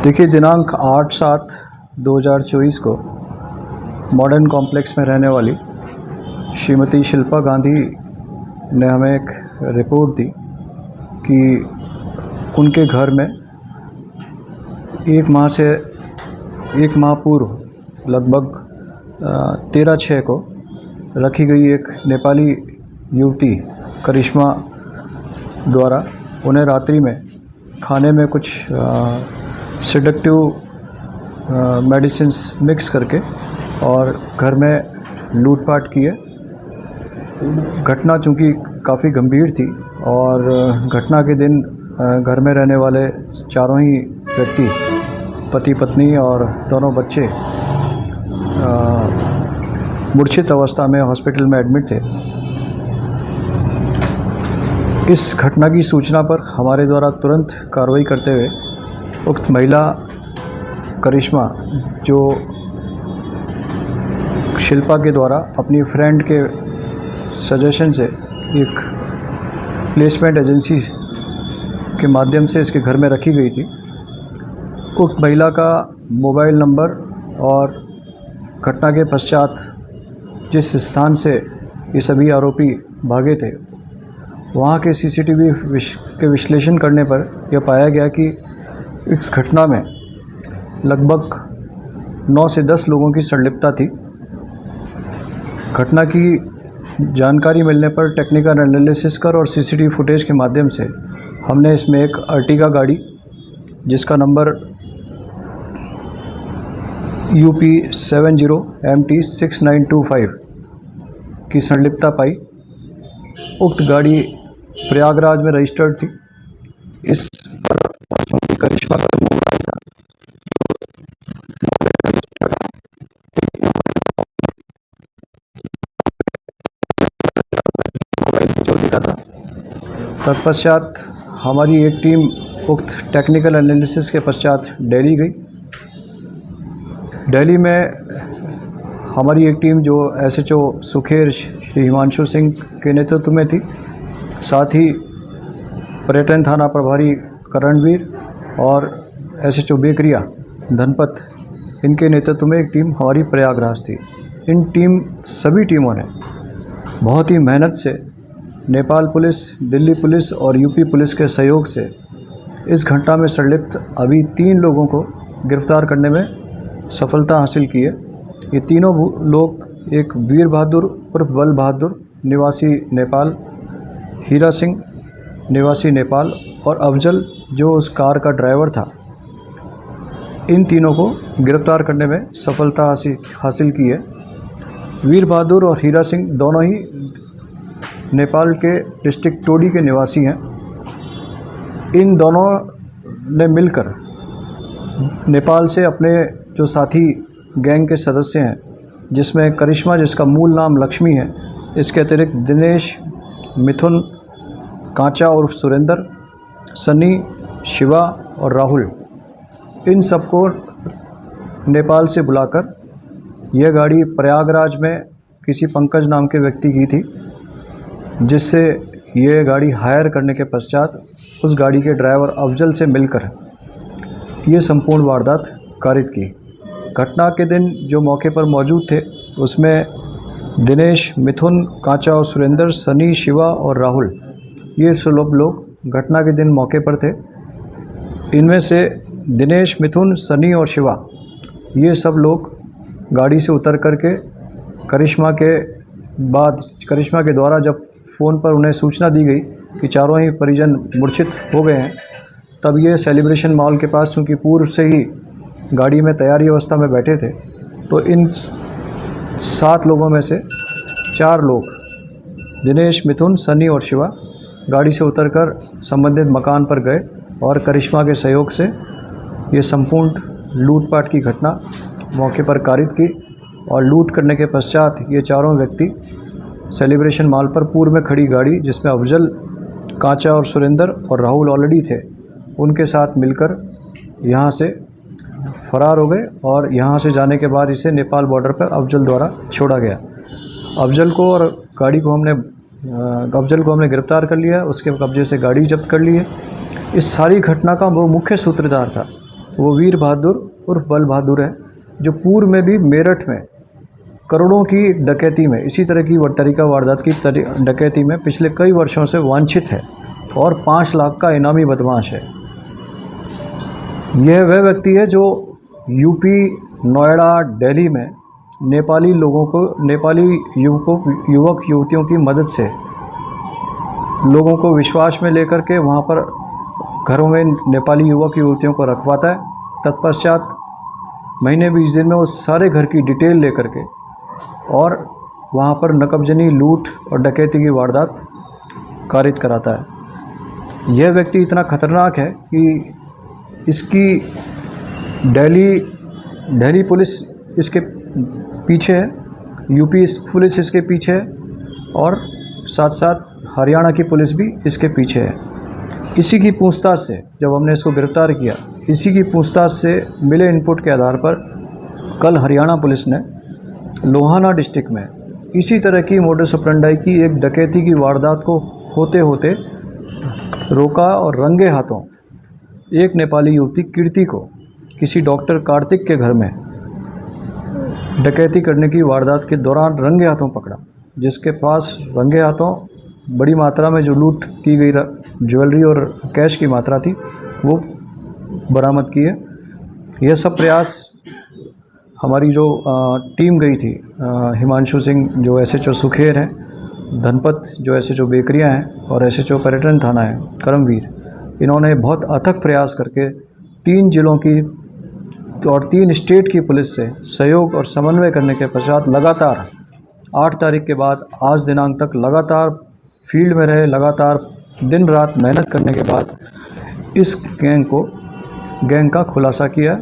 देखिए, दिनांक 8/7/2024 को मॉडर्न कॉम्प्लेक्स में रहने वाली श्रीमती शिल्पा गांधी ने हमें एक रिपोर्ट दी कि उनके घर में एक माह पूर्व लगभग 13/6 को रखी गई एक नेपाली युवती करिश्मा द्वारा उन्हें रात्रि में खाने में कुछ सेडेक्टिव मेडिसिन्स मिक्स करके और घर में लूटपाट किए। घटना चूँकि काफ़ी गंभीर थी और घटना के दिन घर में रहने वाले चारों ही व्यक्ति, पति पत्नी और दोनों बच्चे, मूर्छित अवस्था में हॉस्पिटल में एडमिट थे। इस घटना की सूचना पर हमारे द्वारा तुरंत कार्रवाई करते हुए उक्त महिला करिश्मा, जो शिल्पा के द्वारा अपनी फ्रेंड के सजेशन से एक प्लेसमेंट एजेंसी के माध्यम से इसके घर में रखी गई थी, उक्त महिला का मोबाइल नंबर और घटना के पश्चात जिस स्थान से ये सभी आरोपी भागे थे वहाँ के सीसीटीवी के विश्लेषण करने पर यह पाया गया कि इस घटना में लगभग 9 से 10 लोगों की संलिप्तता थी। घटना की जानकारी मिलने पर टेक्निकल एनालिसिस कर और सीसीटीवी फुटेज के माध्यम से हमने इसमें एक अर्टिगा गाड़ी जिसका नंबर UP 70MT 6925 की संलिप्तता पाई। उक्त गाड़ी प्रयागराज में रजिस्टर्ड थी। इस पर करिश्मा का मोबाइल था, मोबाइल चोरी का था। तत्पश्चात हमारी एक टीम उक्त टेक्निकल एनालिसिस के पश्चात दिल्ली गई। दिल्ली में हमारी एक टीम जो SHO सुखेर श्री हिमांशु सिंह के नेतृत्व में थी, साथ ही पर्यटन थाना प्रभारी करणवीर और SHO बेकरिया धनपत, इनके नेतृत्व में एक टीम हमारी प्रयागराज थी। इन सभी टीमों ने बहुत ही मेहनत से नेपाल पुलिस, दिल्ली पुलिस और UP पुलिस के सहयोग से इस घटना में संलिप्त अभी 3 लोगों को गिरफ्तार करने में सफलता हासिल की है। ये तीनों लोग, एक वीर बहादुर उर्फ बल बहादुर निवासी नेपाल, हीरा सिंह निवासी नेपाल और अफजल जो उस कार का ड्राइवर था, इन तीनों को गिरफ्तार करने में सफलता हासिल की है। वीर बहादुर और हीरा सिंह दोनों ही नेपाल के डिस्ट्रिक्ट टोडी के निवासी हैं। इन दोनों ने मिलकर नेपाल से अपने जो साथी गैंग के सदस्य हैं, जिसमें करिश्मा, जिसका मूल नाम लक्ष्मी है, इसके अतिरिक्त दिनेश, मिथुन, कांचा उर्फ सुरेंद्र, सनी, शिवा और राहुल, इन सबको नेपाल से बुलाकर यह गाड़ी प्रयागराज में किसी पंकज नाम के व्यक्ति की थी, जिससे यह गाड़ी हायर करने के पश्चात उस गाड़ी के ड्राइवर अफजल से मिलकर ये संपूर्ण वारदात कारित की। घटना के दिन जो मौके पर मौजूद थे उसमें दिनेश, मिथुन, कांचा और सुरेंद्र, सनी, शिवा और राहुल, ये सब लोग घटना के दिन मौके पर थे। इनमें से दिनेश, मिथुन, सनी और शिवा, ये सब लोग गाड़ी से उतर करके करिश्मा के द्वारा जब फ़ोन पर उन्हें सूचना दी गई कि चारों ही परिजन मूर्छित हो गए हैं, तब ये सेलिब्रेशन मॉल के पास, चूँकि पूर्व से ही गाड़ी में तैयारी अवस्था में बैठे थे, तो इन 7 लोगों में से 4 लोग, दिनेश, मिथुन, सनी और शिवा, गाड़ी से उतरकर संबंधित मकान पर गए और करिश्मा के सहयोग से ये संपूर्ण लूटपाट की घटना मौके पर कारित की। और लूट करने के पश्चात ये चारों व्यक्ति सेलिब्रेशन मॉल पर पूर्व में खड़ी गाड़ी, जिसमें अफजल, कांचा और सुरेंद्र और राहुल ऑलरेडी थे, उनके साथ मिलकर यहाँ से फरार हो गए। और यहाँ से जाने के बाद इसे नेपाल बॉर्डर पर अफजल द्वारा छोड़ा गया। अफजल को और गाड़ी को हमने गिरफ्तार कर लिया, उसके कब्जे से गाड़ी जब्त कर ली है। इस सारी घटना का वो मुख्य सूत्रधार था वो वीर बहादुर उर्फ बल बहादुर है, जो पूर्व में भी मेरठ में करोड़ों की डकैती में, इसी तरह की तरीका वारदात की डकैती में पिछले कई वर्षों से वांछित है और 5 लाख का इनामी बदमाश है। यह वह व्यक्ति है जो यूपी, नोएडा, दिल्ली में नेपाली लोगों को, नेपाली युवक युवतियों की मदद से लोगों को विश्वास में लेकर के वहाँ पर घरों में नेपाली युवक युवतियों को रखवाता है। तत्पश्चात महीने 20 दिन में वो सारे घर की डिटेल लेकर के और वहाँ पर नकबजनी, लूट और डकैती की वारदात कारित कराता है। यह व्यक्ति इतना खतरनाक है कि इसकी दिल्ली पुलिस इसके पीछे है, यूपी पुलिस इसके पीछे है और साथ साथ हरियाणा की पुलिस भी इसके पीछे है। इसी की पूछताछ से जब हमने इसको गिरफ्तार किया, इसी की पूछताछ से मिले इनपुट के आधार पर कल हरियाणा पुलिस ने लोहाना डिस्ट्रिक्ट में इसी तरह की मोडस ऑपरेंडाई की एक डकैती की वारदात को होते होते रोका और रंगे हाथों एक नेपाली युवती कीर्ति को किसी डॉक्टर कार्तिक के घर में डकैती करने की वारदात के दौरान रंगे हाथों पकड़ा, जिसके पास रंगे हाथों बड़ी मात्रा में जो लूट की गई ज्वेलरी और कैश की मात्रा थी वो बरामद की है। यह सब प्रयास हमारी जो टीम गई थी, हिमांशु सिंह जो SHO सुखेर हैं, धनपत जो SHO बेकरियां हैं और SHO पर्यटन थाना है करमवीर, इन्होंने बहुत अथक प्रयास करके 3 जिलों की और 3 स्टेट की पुलिस से सहयोग और समन्वय करने के पश्चात लगातार 8 तारीख के बाद आज दिनांक तक लगातार फील्ड में रहे, लगातार दिन रात मेहनत करने के बाद इस गैंग का खुलासा किया।